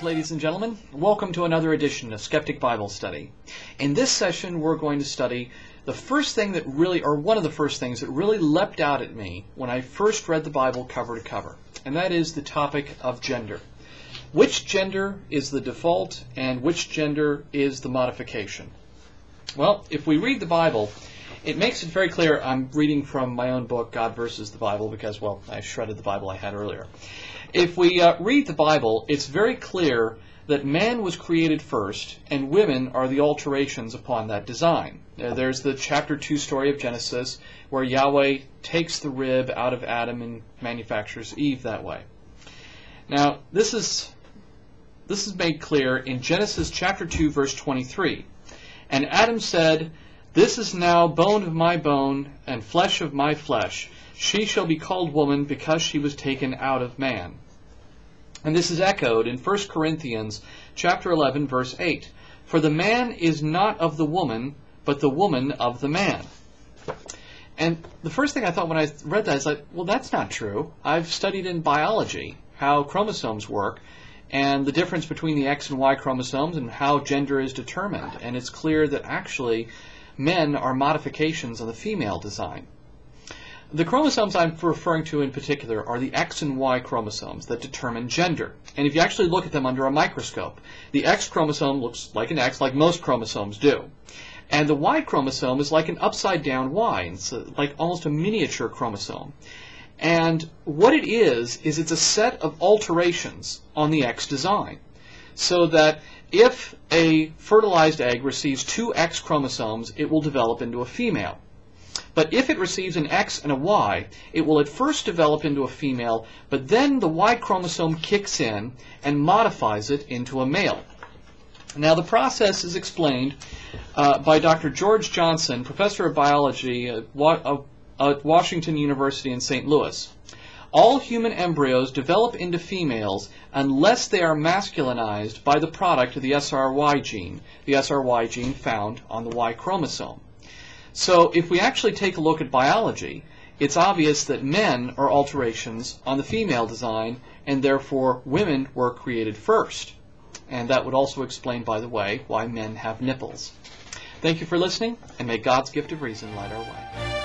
ladies and gentlemen. Welcome to another edition of Skeptic Bible Study. In this session, we're going to study the first thing that really, or one of the first things that really leapt out at me when I first read the Bible cover to cover, and that is the topic of gender. Which gender is the default and which gender is the modification? Well, if we read the Bible, it makes it very clear. I'm reading from my own book, God versus the Bible, because, well, I shredded the Bible I had earlier. If we read the Bible, it's very clear that man was created first, and women are the alterations upon that design. There's the chapter 2 story of Genesis, where Yahweh takes the rib out of Adam and manufactures Eve that way. Now, this is made clear in Genesis chapter 2, verse 23. And Adam said, "This is now bone of my bone and flesh of my flesh. She shall be called woman because she was taken out of man." And this is echoed in 1 Corinthians chapter 11, verse 8. "For the man is not of the woman, but the woman of the man." And the first thing I thought when I read that is like, well, that's not true. I've studied in biology how chromosomes work and the difference between the X and Y chromosomes and how gender is determined. And it's clear that actually men are modifications on the female design. The chromosomes I'm referring to in particular are the X and Y chromosomes that determine gender. And if you actually look at them under a microscope, the X chromosome looks like an X, like most chromosomes do. And the Y chromosome is like an upside-down Y. It's like almost a miniature chromosome. And what it is it's a set of alterations on the X design. So that if a fertilized egg receives two X chromosomes, it will develop into a female. But if it receives an X and a Y, it will at first develop into a female, but then the Y chromosome kicks in and modifies it into a male. Now the process is explained by Dr. George Johnson, professor of biology at Washington University in St. Louis. All human embryos develop into females unless they are masculinized by the product of the SRY gene found on the Y chromosome. So if we actually take a look at biology, it's obvious that men are alterations on the female design, and therefore women were created first. And that would also explain, by the way, why men have nipples. Thank you for listening, and may God's gift of reason light our way.